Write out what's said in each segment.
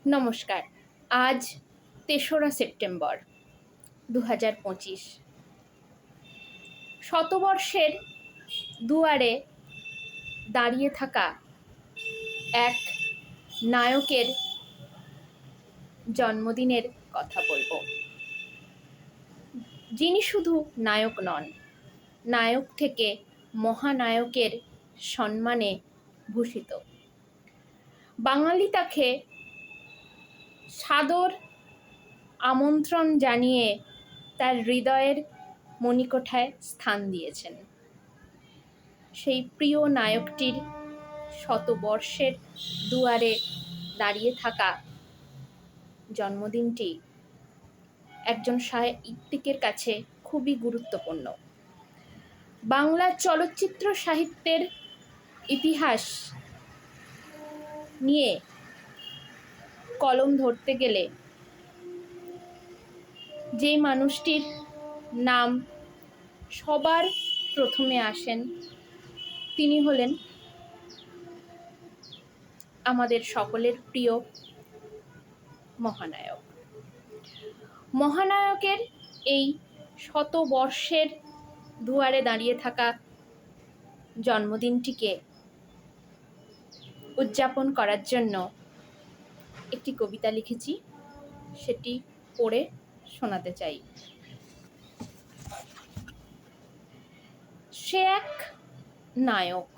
নমস্কার। আজ ৩রা সেপ্টেম্বর ২০২৫। শতবর্ষের দুয়ারে দাঁড়িয়ে থাকা এক নায়কের জন্মদিনের কথা বলবো, যিনি শুধু নায়ক নন, নায়ক থেকে মহানায়কের সম্মানে ভূষিত। বাঙালি তাকে সাদর আমন্ত্রণ জানিয়ে তার হৃদয়ের মণিকোঠায় স্থান দিয়েছেন। সেই প্রিয় নায়কটির শতবর্ষের দুয়ারে দাঁড়িয়ে থাকা জন্মদিনটি একজন সাহিত্যিকের কাছে খুবই গুরুত্বপূর্ণ। বাংলা চলচ্চিত্র সাহিত্যের ইতিহাস নিয়ে কলম ধরতে গেলে যে মানুষটির নাম সবার প্রথমে আসেন তিনি হলেন আমাদের সকলের প্রিয় মহানায়ক। মহানায়কের এই শতবর্ষের দুয়ারে দাঁড়িয়ে থাকা জন্মদিনটিকে উদযাপন করার জন্য একটি কবিতা লিখেছি, সেটি পড়ে শোনাতে চাই। সে এক নায়ক,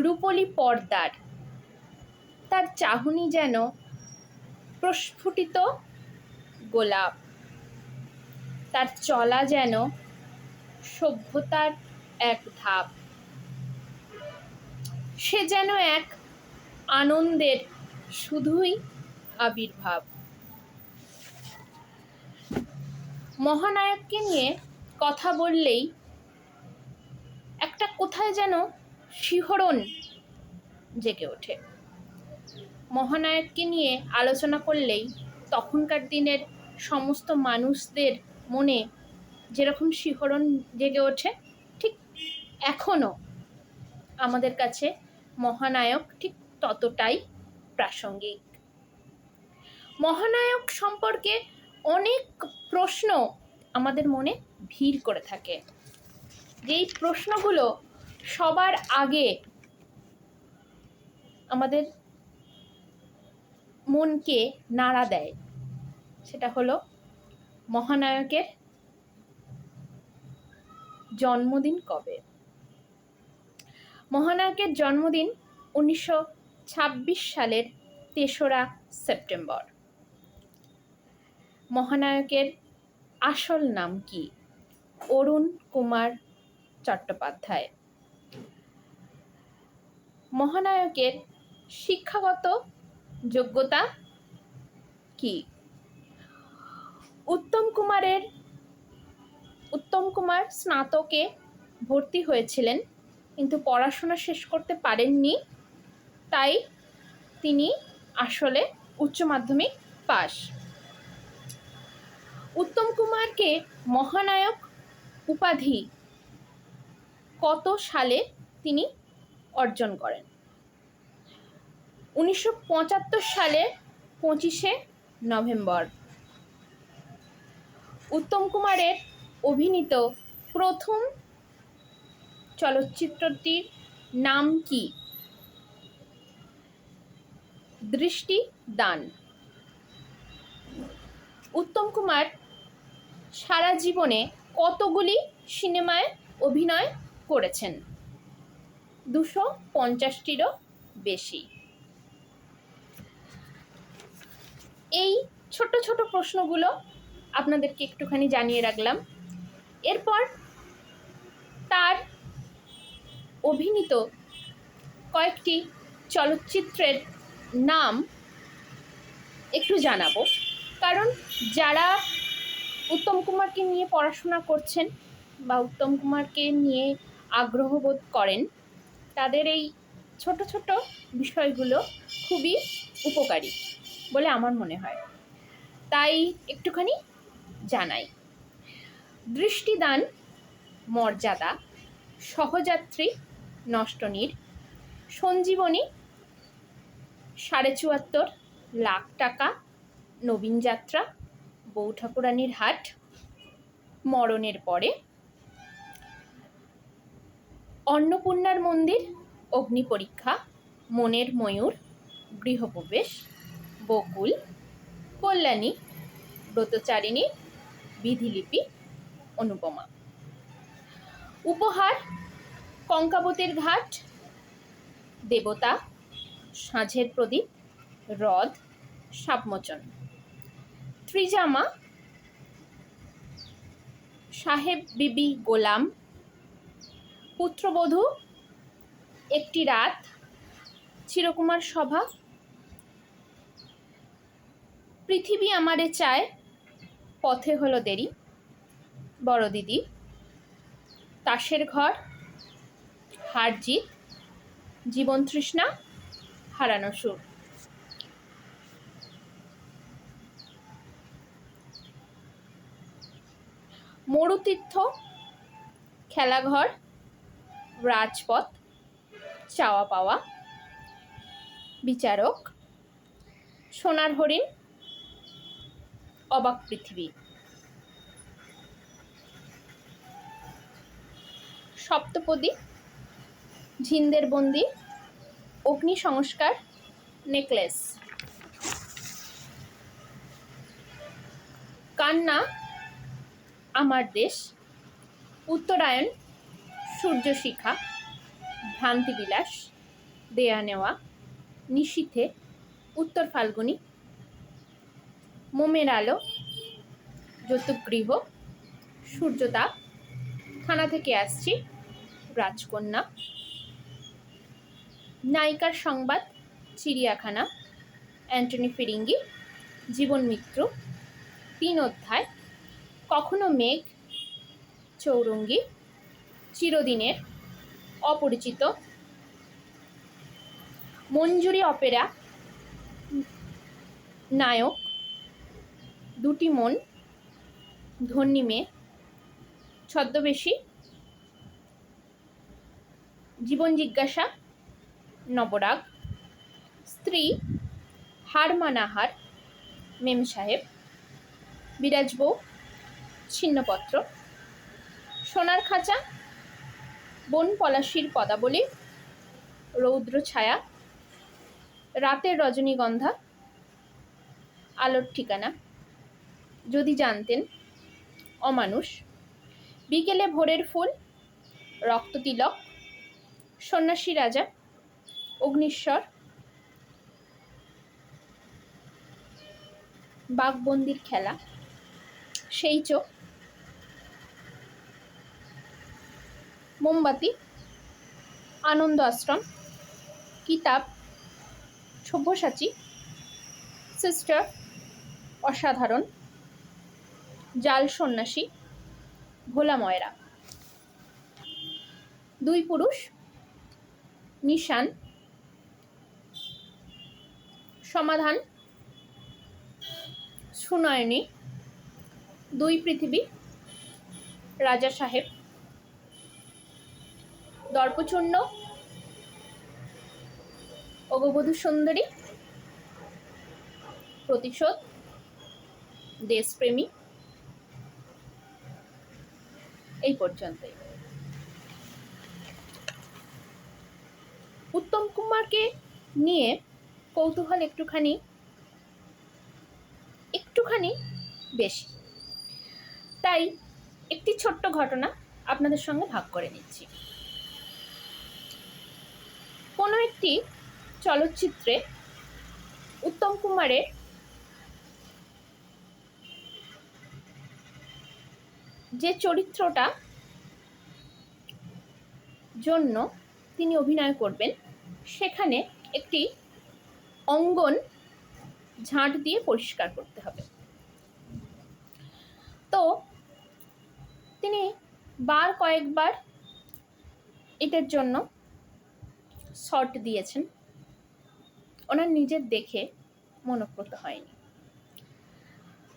রূপলি পর্দার, তার চাহনি যেন প্রস্ফুটিত গোলাপ, তার চলা যেন সভ্যতার এক ধাপ। সে যেন এক আনন্দের শুধুই আবির্ভাব। মহানায়ককে নিয়ে কথা বললেই একটা কোথায় যেন শিহরণ জেগে ওঠে। মহানায়ককে নিয়ে আলোচনা করলেই তখনকার দিনের সমস্ত মানুষদের মনে যেরকম শিহরণ জেগে ওঠে, ঠিক এখনও আমাদের কাছে মহানায়ক ঠিক ততটাই প্রাসঙ্গিক। মহানায়ক সম্পর্কে অনেক প্রশ্ন আমাদের মনে ভিড় করে থাকে। যেই প্রশ্নগুলো সবার আগে আমাদের মনকে নাড়া দেয়, সেটা হলো মহানায়কের জন্মদিন কবে। মহানায়কের জন্মদিন 1926 সালের ৩রা সেপ্টেম্বর। মহানায়কের আসল নাম কি? অরুণ কুমার চট্টোপাধ্যায়। মহানায়কের শিক্ষাগত যোগ্যতা কি? উত্তম কুমার স্নাতকে ভর্তি হয়েছিলেন, কিন্তু পড়াশোনা শেষ করতে পারেননি, তাই তিনি আসলে উচ্চ মাধ্যমিক পাস। উত্তম কুমারকে মহানায়ক উপাধি কত সালে তিনি অর্জন করেন? 1975 সালে 25শে নভেম্বর। উত্তম কুমারের অভিনীত প্রথম চলচ্চিত্রটির নাম কি? দৃষ্টিদান। উত্তম কুমার সারা জীবনে কতগুলি সিনেমায় অভিনয় করেছেন? 250টিরও বেশি। এই ছোট ছোট প্রশ্নগুলো আপনাদেরকে একটুখানি জানিয়ে রাখলাম। এরপর তার অভিনীত কয়েকটি চলচ্চিত্রের নাম একটু জানাবো, কারণ যারা উত্তম কুমারকে নিয়ে পড়াশোনা করছেন বা উত্তম কুমারকে নিয়ে আগ্রহ বোধ করেন, তাদের এই ছোট ছোট বিষয়গুলো খুবই উপকারী বলে আমার মনে হয়, তাই একটুখানি জানাই। দৃষ্টিদান, মর্যাদা, সহযাত্রী, নষ্টনীড়, সঞ্জীবনী, ৭৪,৫০,০০০০ টাকা, নবীন যাত্রা, বউ ঠাকুরানীর হাট, মরণের পরে, অন্নপূর্ণার মন্দির, অগ্নি পরীক্ষা, মনের ময়ূর, গৃহপ্রবেশ, বকুল, কল্যাণী, ব্রতচারিণী, বিধিলিপি, অনুপমা। উপহার: কঙ্কাবতীর ঘাট, দেবতা, সাঁঝের প্রদীপ, হ্রদ, সাপমোচন। ত্রিজামা: সাহেব বিবি গোলাম, পুত্রবধূ, একটি রাত, চিরকুমার সভা, পৃথিবী আমারে চায়, পথে হলো দেরি, বড় দিদি, তাসের ঘর, হার জিত, জীবন তৃষ্ণা, হারানো সুর। মরুতীর্থ, খেলাঘর, রাজপথ, চাওয়া পাওয়া, বিচারক, সোনার হরিণ, অবাক পৃথিবী। সপ্তপদী, ঝিন্দের বন্দি, অগ্নি সংস্কার, নেকলেস। কান্না, আমার দেশ, উত্তরায়ণ, সূর্যশিখা, ভ্রান্তিবিলাস, দেয়া নেওয়া, নিশীথে, উত্তর ফাল্গুনী, মোমের আলো, যৌতুকগৃহ, সূর্যতাপ, থানা থেকে আসছি, রাজকন্যা, নায়িকার সংবাদ, চিড়িয়াখানা, অ্যান্টনি ফিরিঙ্গি, জীবন মিত্র, ৩ অধ্যায়, কখনো মেঘ, চৌরঙ্গি, চিরদিনের, অপরিচিত, মঞ্জুরি অপেরা, নায়ক, দুটি মন, ধন্যী মেয়ে, ছদ্মবেশী, জীবন জিজ্ঞাসা, নবরাগ, স্ত্রী, হার মানাহার, মেম সাহেব, বিরাজ বউ, ছিন্নপত্র, সোনার খাঁচা, বন পলাশির পদাবলী, রৌদ্র ছায়া, রাতের রজনীগন্ধা, আলোর ঠিকানা, যদি জানতেন, অমানুষ, বিকেলে ভোরের ফুল, রক্ততিলক, সন্ন্যাসী রাজা, অগ্নিশ্বর, বাঘবন্দির খেলা, সেই চোখ, মোমবাতি, আনন্দ আশ্রম, কিতাব, সব্যসাচী, সিস্টার, অসাধারণ, জাল সন্ন্যাসী, ভোলা ময়রা। 2 পুরুষ, নিশান, সমাধান, সুনয়নী, 2 পৃথিবী, রাজা সাহেব, দর্পচূর্ণ, অগবধূ সুন্দরী, প্রতিশোধ, দেশপ্রেমী। এই পর্যন্তই। উত্তম কুমারকে নিয়ে কৌতূহল একটুখানি বেশি, তাই একটি ছোট্ট ঘটনা আপনাদের সঙ্গে ভাগ করে নিচ্ছি। কোনো একটি চলচ্চিত্রে উত্তম কুমারের যে চরিত্রটা জন্য তিনি অভিনয় করবেন, সেখানে একটি অঙ্গন ঝাঁট দিয়ে পরিষ্কার করতে হবে। তো তিনি কয়েকবার এটার জন্য শর্ট দিয়েছেন, ওনার নিজের দেখে মনোপ্রত হয়নি।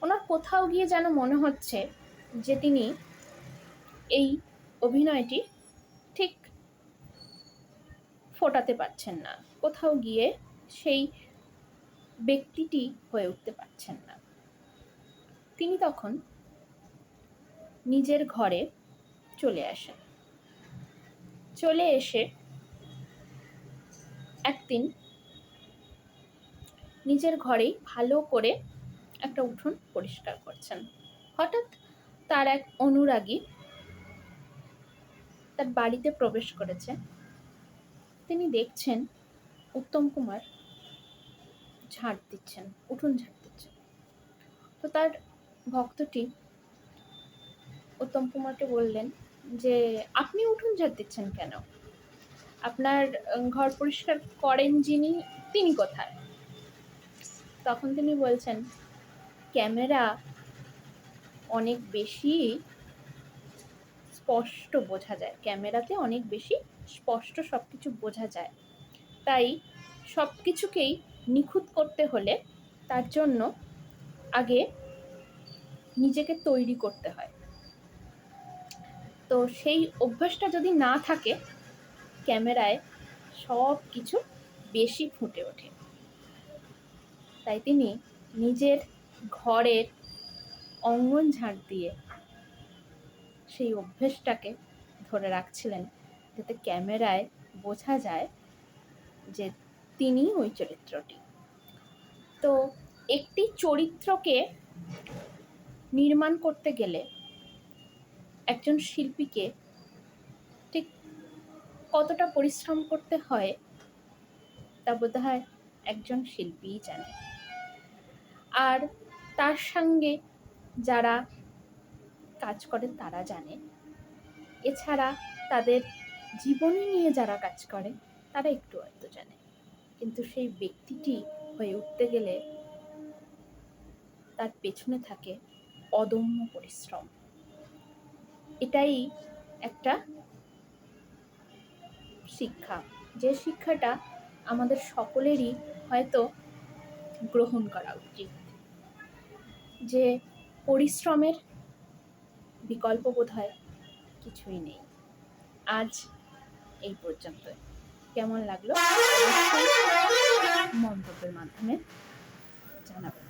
ওনার কোথাও গিয়ে যেন মনে হচ্ছে যে তিনি এই অভিনয়টি ঠিক ফোটাতে পারছেন না, কোথাও গিয়ে সেই ব্যক্তিটি হয়ে উঠতে পারছেন না। তিনি তখন নিজের ঘরে চলে আসেন। চলে এসে একদিন নিজের ঘরেই ভালো করে একটা উঠোন পরিষ্কার করছেন। হঠাৎ তার এক অনুরাগী তার বাড়িতে প্রবেশ করেছে। তিনি দেখছেন উত্তম কুমার ঝাড় দিচ্ছেন, উঠোন ঝাড় দিচ্ছেন। তো তার ভক্তটি উত্তম কুমারকে বললেন যে, আপনি উঠোন ঝাড় দিচ্ছেন কেন? আপনার ঘর পরিষ্কার করেন যিনি, তিনি কোথায়? তখন তিনি বলছেন, ক্যামেরা অনেক বেশি স্পষ্ট বোঝা যায়, ক্যামেরাতে অনেক বেশি স্পষ্ট সবকিছু বোঝা যায়, তাই সব কিছুকেই নিখুঁত করতে হলে তার জন্য আগে নিজেকে তৈরি করতে হয়। তো সেই অভ্যাসটা যদি না থাকে, ক্যামেরায় সব কিছু বেশি ফুটে ওঠে। তাই তিনি নিজের ঘরের অঙ্গন ঝাড় দিয়ে সেই অভ্যেসটাকে ধরে রাখছিলেন, যাতে ক্যামেরায় বোঝা যায় যে তিনি ওই চরিত্রটি। তো একটি চরিত্রকে নির্মাণ করতে গেলে একজন শিল্পীকে ঠিক কতটা পরিশ্রম করতে হয় তা বোধহয় একজন শিল্পীই জানে। আর তার সঙ্গে যারা কাজ করে তারা জানে। এছাড়া তাদের জীবনী নিয়ে যারা কাজ করে তারা একটু হয়তো জানে। কিন্তু সেই ব্যক্তিটি হয়ে উঠতে গেলে তার পেছনে থাকে অদম্য পরিশ্রম। এটাই একটা শিক্ষা, যে শিক্ষাটা আমাদের সকলেরই হয়তো গ্রহণ করা উচিত, যে পরিশ্রমের বিকল্প বোধহয় কিছুই নেই। আজ এই পর্যন্ত। কেমন লাগলো অবশ্যই মন্তব্যের মাধ্যমে জানাবেন।